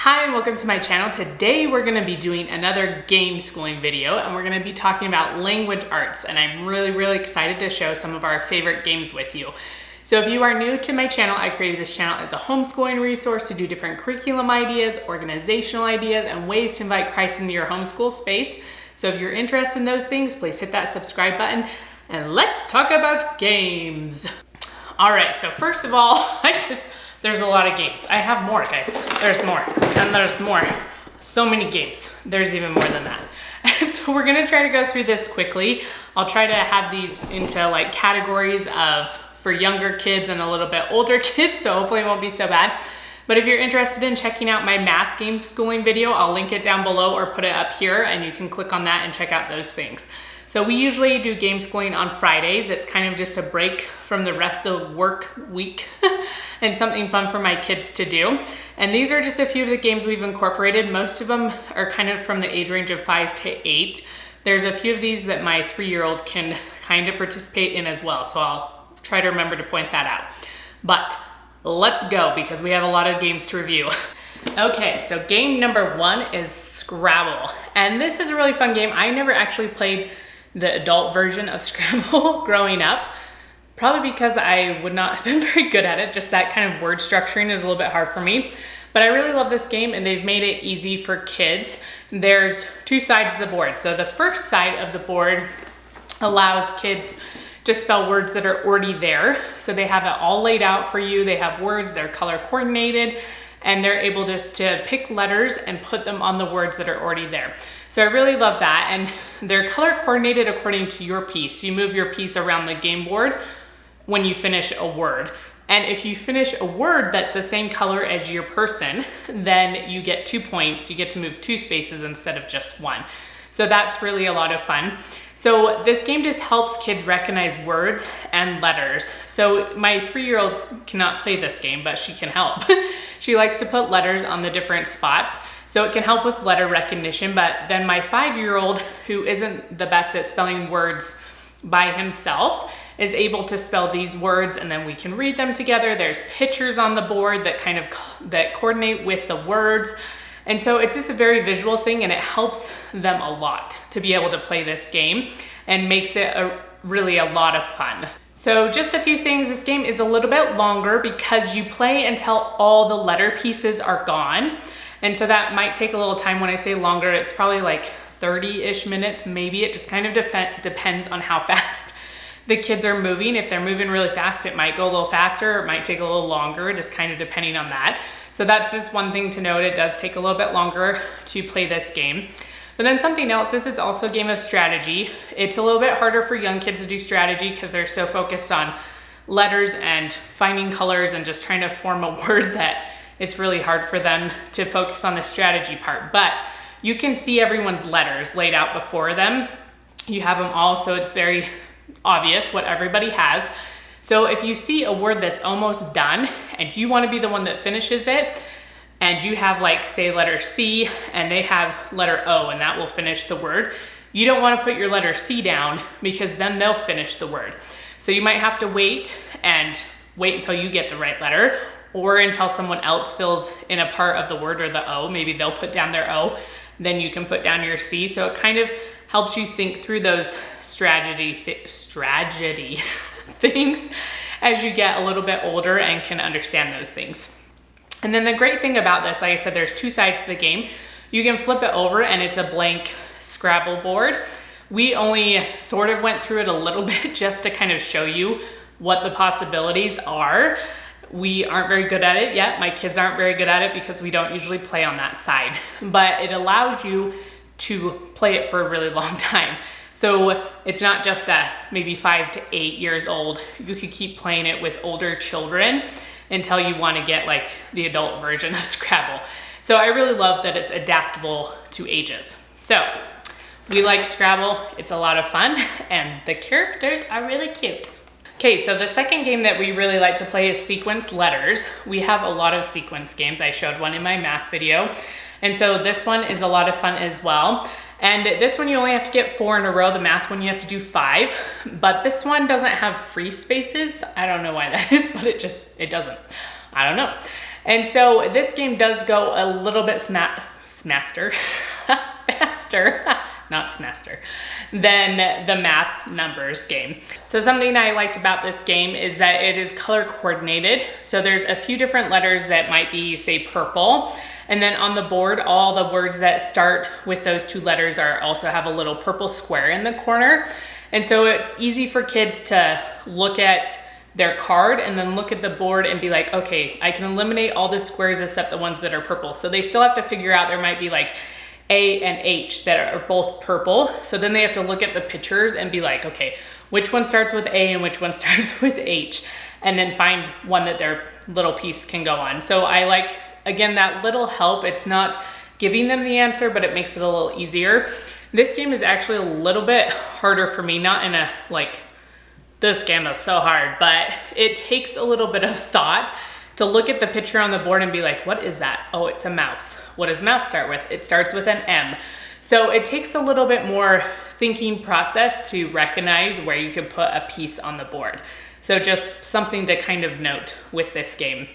Hi and welcome to my channel. Today we're going to be doing another game schooling video and we're going to be talking about language arts, and I'm really excited to show some of our favorite games with you. So if you are new to my channel, I created this channel as a homeschooling resource to do different curriculum ideas, organizational ideas, and ways to invite Christ into your homeschool space. So if you're interested in those things, please hit that subscribe button and let's talk about games. All right, so first of all, there's a lot of games. I have more, guys. There's more, and there's more. So many games. There's even more than that. So we're gonna try to go through this quickly. I'll try to have these into like categories of for younger kids and a little bit older kids, so hopefully it won't be so bad. But if you're interested in checking out my math game schooling video, I'll link it down below or put it up here, and you can click on that and check out those things. So we usually do game schooling on Fridays. It's kind of just a break from the rest of the work week and something fun for my kids to do. And these are just a few of the games we've incorporated. Most of them are kind of from the age range of 5 to 8. There's a few of these that my 3-year-old can kind of participate in as well. So I'll try to remember to point that out. But let's go because we have a lot of games to review. Okay, so game number 1 is Scrabble. And this is a really fun game. I never actually played the adult version of Scrabble growing up, probably because I would not have been very good at it. Just that kind of word structuring is a little bit hard for me. But I really love this game and they've made it easy for kids. There's 2 sides of the board. So the first side of the board allows kids to spell words that are already there. So they have it all laid out for you. They have words, they're color coordinated, and they're able just to pick letters and put them on the words that are already there. So I really love that, and they're color coordinated according to your piece. You move your piece around the game board when you finish a word. And if you finish a word that's the same color as your person, then you get 2 points. You get to move 2 spaces instead of just 1. So that's really a lot of fun. So this game just helps kids recognize words and letters. So my 3-year-old cannot play this game, but she can help. She likes to put letters on the different spots, so it can help with letter recognition. But then my 5-year-old, who isn't the best at spelling words by himself, is able to spell these words, and then we can read them together. There's pictures on the board that coordinate with the words. And so it's just a very visual thing, and it helps them a lot to be able to play this game and makes it really a lot of fun. So just a few things, this game is a little bit longer because you play until all the letter pieces are gone. And so that might take a little time. When I say longer, it's probably like 30-ish minutes, maybe. It just kind of depends on how fast the kids are moving. If they're moving really fast, it might go a little faster, or it might take a little longer, just kind of depending on that. So that's just one thing to note. It does take a little bit longer to play this game. But then something else, this is also a game of strategy. It's a little bit harder for young kids to do strategy because they're so focused on letters and finding colors and just trying to form a word that it's really hard for them to focus on the strategy part. But you can see everyone's letters laid out before them. You have them all, so it's very obvious what everybody has. So if you see a word that's almost done and you want to be the one that finishes it, and you have like say letter C and they have letter O and that will finish the word, you don't want to put your letter C down because then they'll finish the word. So you might have to wait until you get the right letter, or until someone else fills in a part of the word or the O. Maybe they'll put down their O, then you can put down your C. So it kind of helps you think through those strategy things as you get a little bit older and can understand those things. And then the great thing about this, like I said, there's 2 sides to the game. You can flip it over and it's a blank Scrabble board. We only sort of went through it a little bit just to kind of show you what the possibilities are. We aren't very good at it yet. My kids aren't very good at it because we don't usually play on that side, but it allows you to play it for a really long time. So it's not just maybe 5 to 8 years old. You could keep playing it with older children until you want to get like the adult version of Scrabble. So I really love that it's adaptable to ages. So we like Scrabble, it's a lot of fun, and the characters are really cute. Okay, so the second game that we really like to play is sequence letters. We have a lot of sequence games. I showed one in my math video. And so this one is a lot of fun as well. And this one you only have to get 4 in a row. The math one you have to do 5. But this one doesn't have free spaces. I don't know why that is, but it doesn't. I don't know. And so this game does go a little bit faster, not smaster, than the math numbers game. So something I liked about this game is that it is color coordinated. So there's a few different letters that might be, say, purple. And then on the board, all the words that start with those two letters also have a little purple square in the corner. And so it's easy for kids to look at their card and then look at the board and be like, okay, I can eliminate all the squares except the ones that are purple. So they still have to figure out, there might be like A and H that are both purple. So then they have to look at the pictures and be like, okay, which one starts with A and which one starts with H? And then find one that their little piece can go on. So I like, again, that little help. It's not giving them the answer, but it makes it a little easier. This game is actually a little bit harder for me, not in a like, this game is so hard, but it takes a little bit of thought to look at the picture on the board and be like, what is that? Oh, it's a mouse. What does mouse start with? It starts with an M. So it takes a little bit more thinking process to recognize where you can put a piece on the board. So just something to kind of note with this game.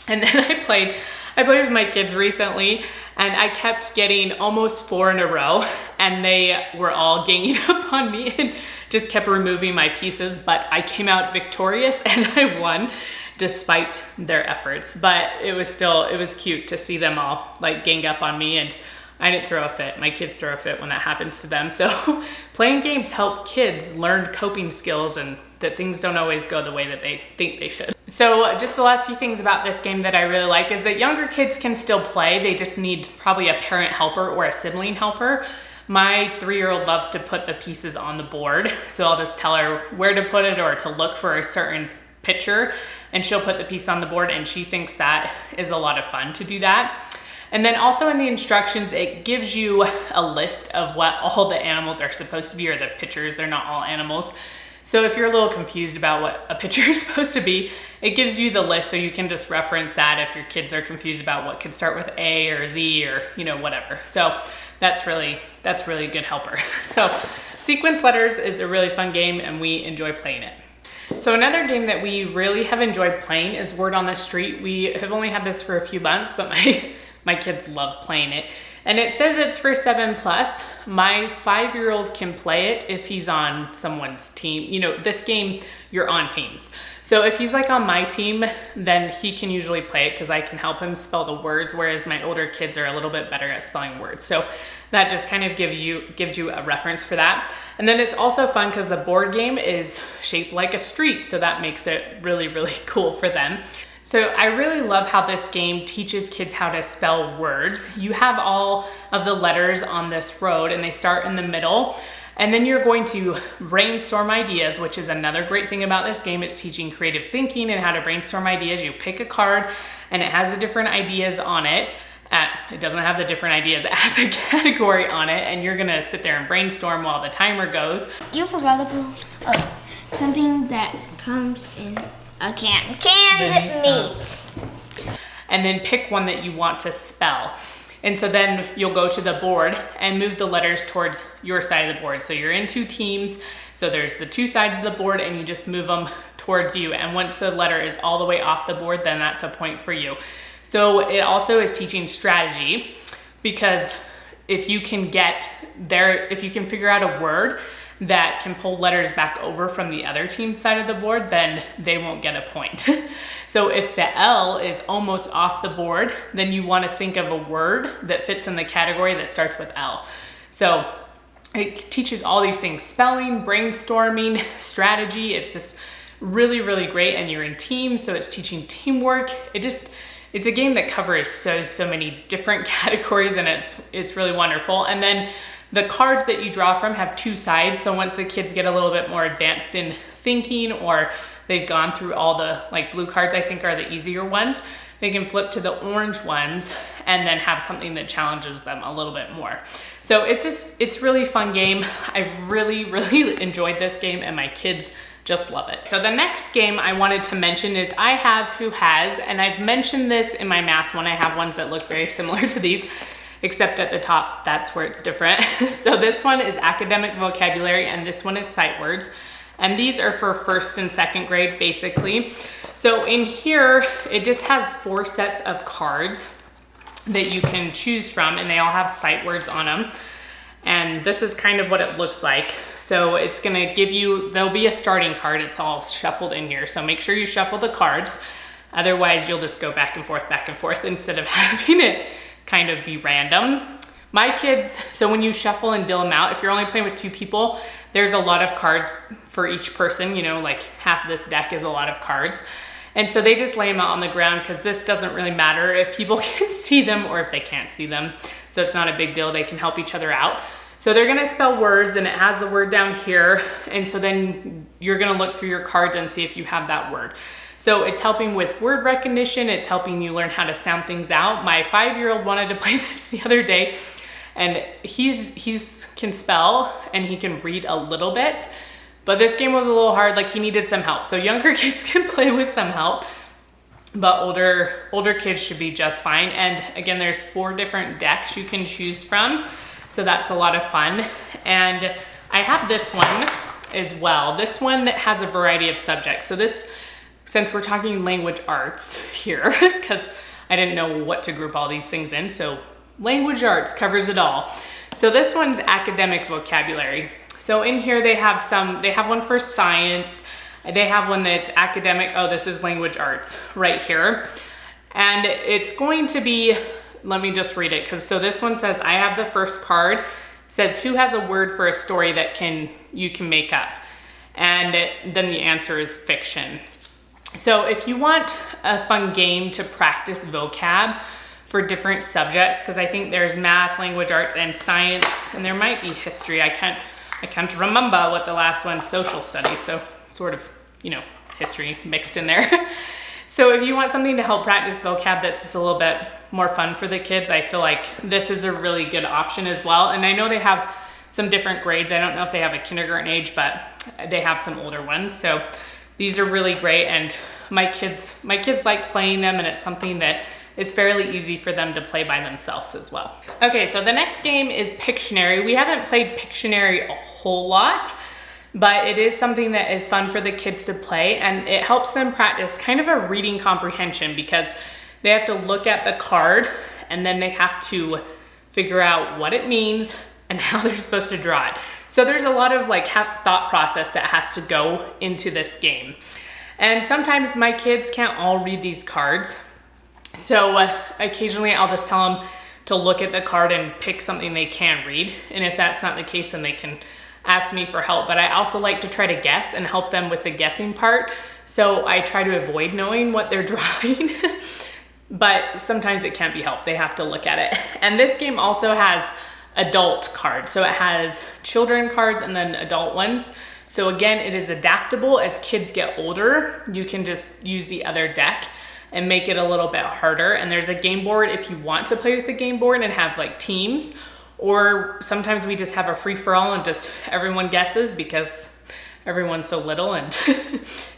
And then I played with my kids recently, and I kept getting almost 4 in a row, and they were all ganging up on me and just kept removing my pieces, but I came out victorious and I won despite their efforts. But it was cute to see them all like gang up on me, and I didn't throw a fit. My kids throw a fit when that happens to them. So playing games help kids learn coping skills and that things don't always go the way that they think they should. So just the last few things about this game that I really like is that younger kids can still play. They just need probably a parent helper or a sibling helper. My 3-year-old loves to put the pieces on the board. So I'll just tell her where to put it or to look for a certain picture, and she'll put the piece on the board, and she thinks that is a lot of fun to do that. And then also in the instructions, it gives you a list of what all the animals are supposed to be, or the pictures. They're not all animals. So if you're a little confused about what a picture is supposed to be, it gives you the list so you can just reference that if your kids are confused about what could start with A or Z or, you know, whatever. So that's really a good helper. So sequence letters is a really fun game, and we enjoy playing it. So another game that we really have enjoyed playing is Word on the Street. We have only had this for a few months, but my kids love playing it. And it says it's for 7+. My 5-year-old can play it if he's on someone's team. You know, this game, you're on teams. So if he's like on my team, then he can usually play it because I can help him spell the words, whereas my older kids are a little bit better at spelling words. So that just kind of gives you a reference for that. And then it's also fun because the board game is shaped like a street. So that makes it really, really cool for them. So I really love how this game teaches kids how to spell words. You have all of the letters on this road, and they start in the middle. And then you're going to brainstorm ideas, which is another great thing about this game. It's teaching creative thinking and how to brainstorm ideas. You pick a card, and it has the different ideas on it. It doesn't have the different ideas. It has a category on it, and you're gonna sit there and brainstorm while the timer goes. You forgot about something that comes in a canned meat. And then pick one that you want to spell. And so then you'll go to the board and move the letters towards your side of the board. So you're in 2 teams. So there's the 2 sides of the board, and you just move them towards you. And once the letter is all the way off the board, then that's a point for you. So it also is teaching strategy, because if you can figure out a word that can pull letters back over from the other team's side of the board, then they won't get a point. So if the L is almost off the board, then you want to think of a word that fits in the category that starts with L. So it teaches all these things: spelling, brainstorming, strategy. It's just really, really great. And you're in teams, so it's teaching teamwork. It's a game that covers so many different categories, and it's really wonderful. And then the cards that you draw from have 2 sides. So once the kids get a little bit more advanced in thinking, or they've gone through all the, like, blue cards I think are the easier ones, they can flip to the orange ones and then have something that challenges them a little bit more. So it's really fun game. I've really, really enjoyed this game, and my kids just love it. So the next game I wanted to mention is I Have, Who Has, and I've mentioned this in my math one. I have ones that look very similar to these, except at the top, that's where it's different. So this one is academic vocabulary, and this one is sight words. And these are for 1st and 2nd grade, basically. So in here, it just has 4 sets of cards that you can choose from, and they all have sight words on them. And this is kind of what it looks like. So it's gonna give you, there'll be a starting card. It's all shuffled in here. So make sure you shuffle the cards. Otherwise, you'll just go back and forth instead of having it kind of be random. My kids, so when you shuffle and deal them out, if you're only playing with 2 people, there's a lot of cards for each person, you know, like half this deck is a lot of cards. And so they just lay them out on the ground because this doesn't really matter if people can see them or if they can't see them. So it's not a big deal, they can help each other out. So they're gonna spell words and it has the word down here. And so then you're gonna look through your cards and see if you have that word. So it's helping with word recognition, it's helping you learn how to sound things out. My 5-year-old wanted to play this the other day, and he's can spell and he can read a little bit, but this game was a little hard, like he needed some help. So younger kids can play with some help, but older kids should be just fine. And again, there's 4 different decks you can choose from, so that's a lot of fun. And I have this one as well. This one has a variety of subjects. So this, since we're talking language arts here, because I didn't know what to group all these things in, so language arts covers it all. So this one's academic vocabulary. So in here they have one for science, they have one that's academic, oh, this is language arts right here. And it's going to be, let me just read it, because so this one says, I have the first card, says who has a word for a story that you can make up? And then the answer is fiction. So if you want a fun game to practice vocab for different subjects, because I think there's math, language arts, and science, and there might be history. I can't remember what the last one, social studies, so sort of, you know, history mixed in there. So if you want something to help practice vocab that's just a little bit more fun for the kids, I feel like this is a really good option as well. And I know they have some different grades. I don't know if they have a kindergarten age, but they have some older ones. So these are really great, and my kids like playing them, and it's something that is fairly easy for them to play by themselves as well. Okay, so the next game is Pictionary. We haven't played Pictionary a whole lot, but it is something that is fun for the kids to play, and it helps them practice kind of a reading comprehension, because they have to look at the card and then they have to figure out what it means and how they're supposed to draw it. So there's a lot of like thought process that has to go into this game. And sometimes my kids can't all read these cards. So occasionally I'll just tell them to look at the card and pick something they can read. And if that's not the case, then they can ask me for help. But I also like to try to guess and help them with the guessing part. So I try to avoid knowing what they're drawing. But sometimes it can't be helped. They have to look at it. And this game also has adult cards. So it has children cards and then adult ones. So again, it is adaptable. As kids get older, you can just use the other deck and make it a little bit harder. And there's a game board if you want to play with the game board and have like teams, or sometimes we just have a free-for-all and just everyone guesses because everyone's so little and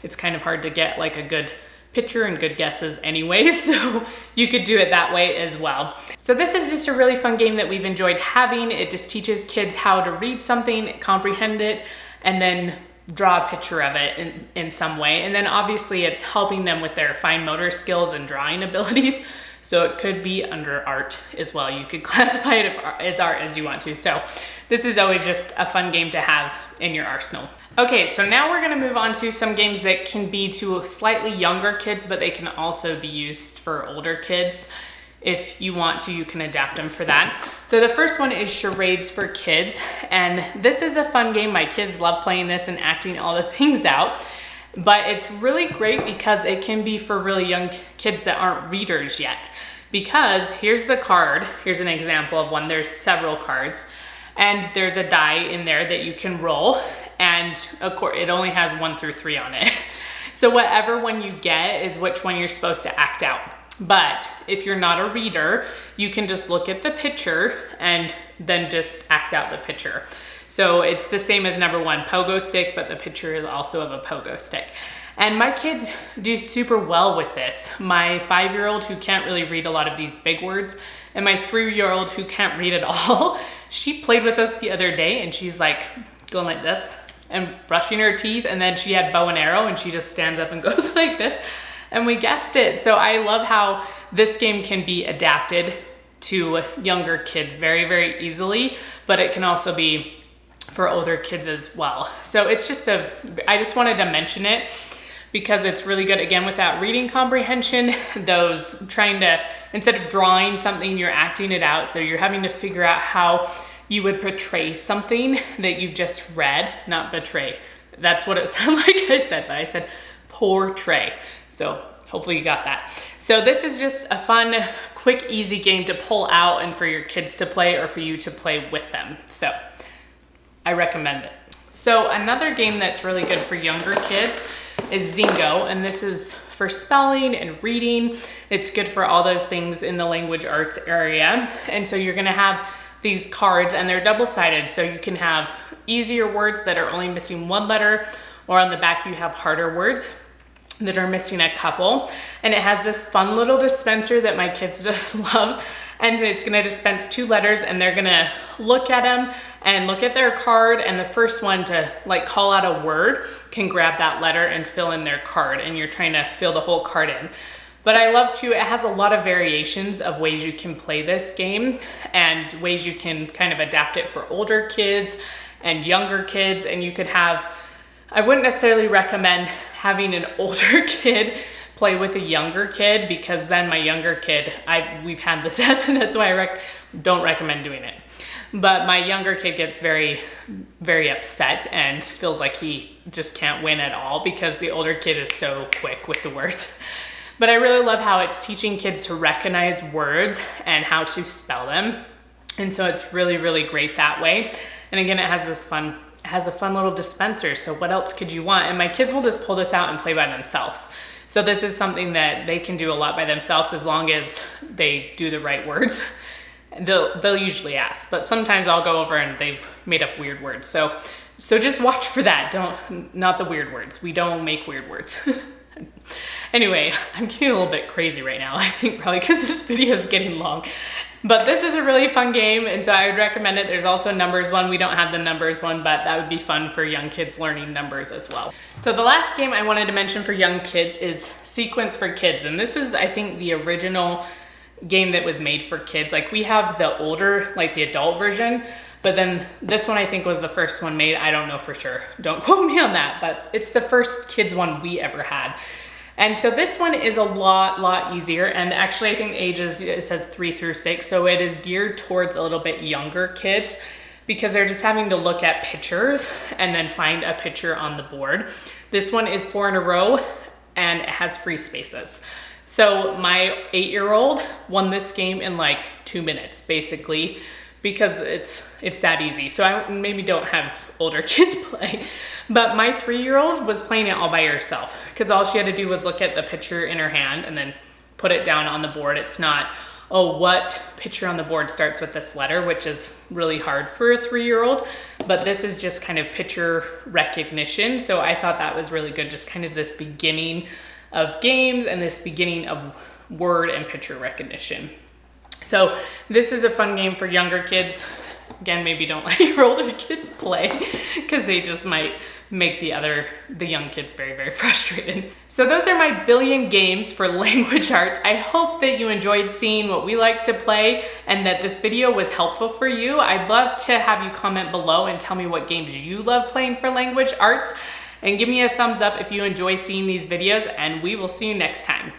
it's kind of hard to get like a good picture and good guesses anyway, so you could do it that way as well. So this is just a really fun game that we've enjoyed having. It just teaches kids how to read something, comprehend it, and then draw a picture of it in some way. And then obviously it's helping them with their fine motor skills and drawing abilities. So it could be under art as well. You could classify it as art as you want to. So this is always just a fun game to have in your arsenal. Okay, so now we're gonna move on to some games that can be to slightly younger kids, but they can also be used for older kids. If you want to, you can adapt them for that. So the first one is Charades for kids. And this is a fun game. My kids love playing this and acting all the things out. But it's really great because it can be for really young kids that aren't readers yet. Because here's the card. Here's an example of one. There's several cards. And there's a die in there that you can roll. And of course, it only has 1 through 3 on it. So whatever one you get is which one you're supposed to act out. But if you're not a reader, you can just look at the picture and then just act out the picture. So it's the same as number 1, pogo stick, but the picture is also of a pogo stick. And my kids do super well with this. My 5-year-old who can't really read a lot of these big words, and my 3-year-old who can't read at all, she played with us the other day and she's like going like this. and brushing her teeth, and then she had bow and arrow and she just stands up and goes like this, and we guessed it. So I love how this game can be adapted to younger kids very, very easily, but it can also be for older kids as well. So it's just I just wanted to mention it because it's really good, again, with that reading comprehension, those trying to, instead of drawing something, you're acting it out. So you're having to figure out how you would portray something that you've just read, not betray. That's what it sounded like I said, but I said portray. So hopefully you got that. So this is just a fun, quick, easy game to pull out and for your kids to play or for you to play with them. So I recommend it. So another game that's really good for younger kids is Zingo, and this is for spelling and reading. It's good for all those things in the language arts area. And so you're gonna have these cards, and they're double-sided, so you can have easier words that are only missing one letter, or on the back you have harder words that are missing a couple. And it has this fun little dispenser that my kids just love, and it's gonna dispense 2 letters, and they're gonna look at them and look at their card, and the first one to like call out a word can grab that letter and fill in their card, and you're trying to fill the whole card in. But I love too, it has a lot of variations of ways you can play this game and ways you can kind of adapt it for older kids and younger kids. And you could have, I wouldn't necessarily recommend having an older kid play with a younger kid, because then my younger kid, we've had this happen, that's why I don't recommend doing it. But my younger kid gets very, very upset and feels like he just can't win at all because the older kid is so quick with the words. But I really love how it's teaching kids to recognize words and how to spell them. And so it's really, really great that way. And again, it has a fun little dispenser. So what else could you want? And my kids will just pull this out and play by themselves. So this is something that they can do a lot by themselves as long as they do the right words. They'll usually ask, but sometimes I'll go over and they've made up weird words. So just watch for that. Not the weird words. We don't make weird words. Anyway, I'm getting a little bit crazy right now. I think probably because this video is getting long. But this is a really fun game, and so I would recommend it. There's also a numbers one. We don't have the numbers one, but that would be fun for young kids learning numbers as well. So the last game I wanted to mention for young kids is Sequence for Kids. And this is, I think, the original game that was made for kids. Like, we have the older, like the adult version, but then this one I think was the first one made. I don't know for sure. Don't quote me on that, but it's the first kids one we ever had. And so this one is a lot easier. And actually I think the ages, it says 3 through 6. So it is geared towards a little bit younger kids because they're just having to look at pictures and then find a picture on the board. This one is 4 in a row and it has free spaces. So my 8-year-old won this game in like 2 minutes, basically, because it's that easy. So I maybe don't have older kids play, but my 3-year-old was playing it all by herself because all she had to do was look at the picture in her hand and then put it down on the board. It's not, oh, what picture on the board starts with this letter, which is really hard for a 3-year-old, but this is just kind of picture recognition. So I thought that was really good, just kind of this beginning of games and this beginning of word and picture recognition. So this is a fun game for younger kids. Again, maybe don't let your older kids play because they just might make the young kids very, very frustrated. So those are my billion games for language arts. I hope that you enjoyed seeing what we like to play and that this video was helpful for you. I'd love to have you comment below and tell me what games you love playing for language arts, and give me a thumbs up if you enjoy seeing these videos, and we will see you next time.